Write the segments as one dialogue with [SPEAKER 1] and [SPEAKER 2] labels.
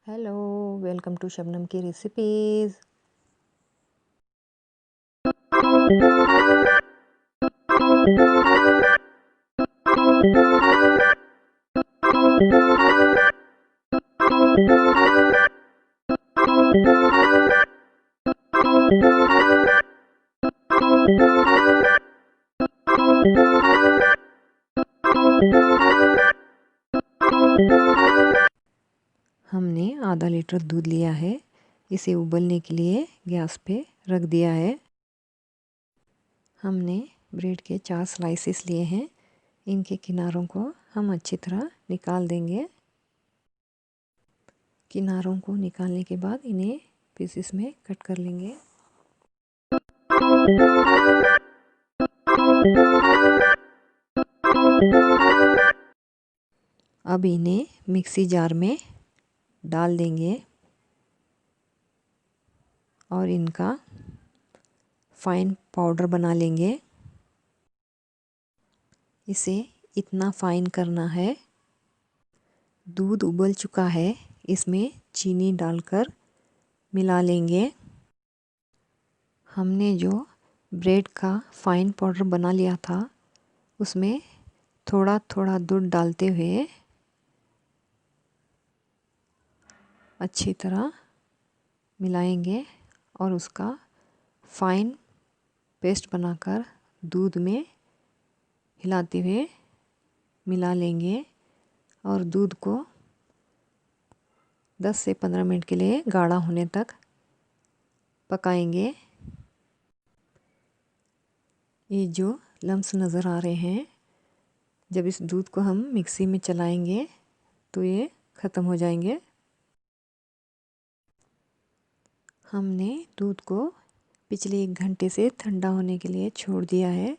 [SPEAKER 1] Hello, welcome to Shabnam की recipes. हमने आधा लीटर दूध लिया है। इसे उबलने के लिए गैस पे रख दिया है। हमने ब्रेड के 4 स्लाइसेस लिए हैं। इनके किनारों को हम अच्छी तरह निकाल देंगे। किनारों को निकालने के बाद इन्हें पीसेस में कट कर लेंगे। अब इन्हें मिक्सी जार में डाल देंगे और इनका फाइन पाउडर बना लेंगे। इसे इतना फाइन करना है। दूध उबल चुका है, इसमें चीनी डालकर मिला लेंगे। हमने जो ब्रेड का फाइन पाउडर बना लिया था उसमें थोड़ा थोड़ा दूध डालते हुए अच्छी तरह मिलाएंगे और उसका फाइन पेस्ट बनाकर दूध में हिलाते हुए मिला लेंगे और दूध को 10 से 15 मिनट के लिए गाढ़ा होने तक पकाएंगे। ये जो लम्स नज़र आ रहे हैं, जब इस दूध को हम मिक्सी में चलाएंगे तो ये ख़त्म हो जाएंगे। हमने दूध को पिछले 1 घंटे से ठंडा होने के लिए छोड़ दिया है।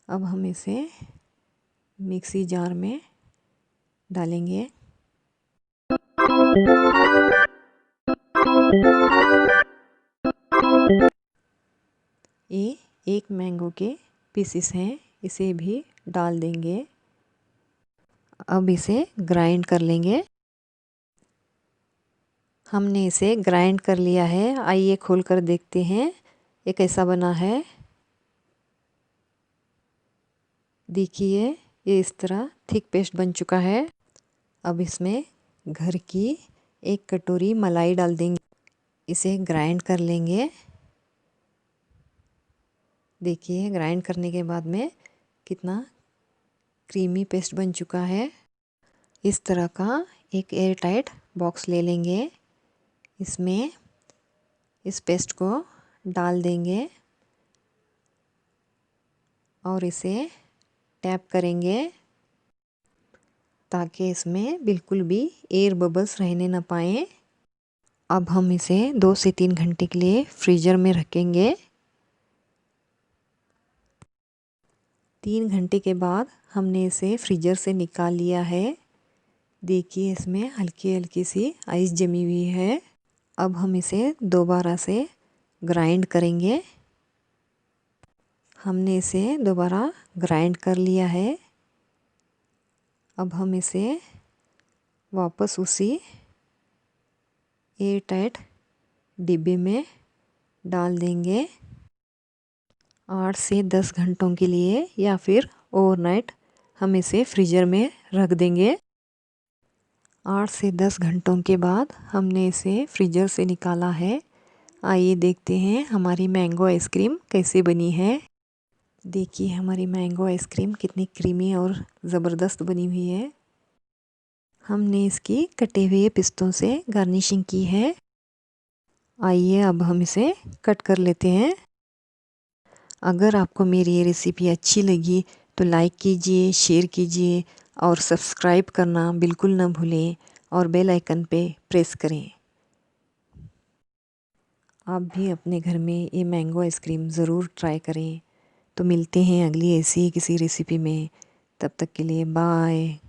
[SPEAKER 1] अब हम इसे मिक्सी जार में डालेंगे। ये 1 मैंगो के पीसेस हैं, इसे भी डाल देंगे। अब इसे ग्राइंड कर लेंगे। हमने इसे ग्राइंड कर लिया है। आइए खोलकर देखते हैं ये कैसा बना है। देखिए, ये इस तरह थिक पेस्ट बन चुका है। अब इसमें घर की 1 कटोरी मलाई डाल देंगे। इसे ग्राइंड कर लेंगे। देखिए, ग्राइंड करने के बाद में कितना क्रीमी पेस्ट बन चुका है। इस तरह का एक एयर टाइट बॉक्स ले लेंगे। इसमें इस पेस्ट को डाल देंगे और इसे टैप करेंगे ताकि इसमें बिल्कुल भी एयर बबल्स रहने न पाएँ। अब हम इसे 2 से 3 घंटे के लिए फ्रीज़र में रखेंगे। 3 घंटे के बाद हमने इसे फ्रीज़र से निकाल लिया है। देखिए, इसमें हल्की हल्की सी आइस जमी हुई है। अब हम इसे दोबारा से ग्राइंड करेंगे। हमने इसे दोबारा ग्राइंड कर लिया है। अब हम इसे वापस उसी एयर टाइट डिब्बे में डाल देंगे। 8 से 10 घंटों के लिए या फिर ओवरनाइट हम इसे फ्रीज़र में रख देंगे। 8 से 10 घंटों के बाद हमने इसे फ्रीज़र से निकाला है। आइए देखते हैं हमारी मैंगो आइसक्रीम कैसे बनी है। देखिए, हमारी मैंगो आइसक्रीम कितनी क्रीमी और ज़बरदस्त बनी हुई है। हमने इसकी कटे हुए पिस्तों से गार्निशिंग की है। आइए अब हम इसे कट कर लेते हैं। अगर आपको मेरी ये रेसिपी अच्छी लगी तो लाइक कीजिए, शेयर कीजिए और सब्सक्राइब करना बिल्कुल ना भूलें और बेल आइकन पे प्रेस करें। आप भी अपने घर में ये मैंगो आइसक्रीम ज़रूर ट्राई करें। तो मिलते हैं अगली ऐसी ही किसी रेसिपी में। तब तक के लिए बाय।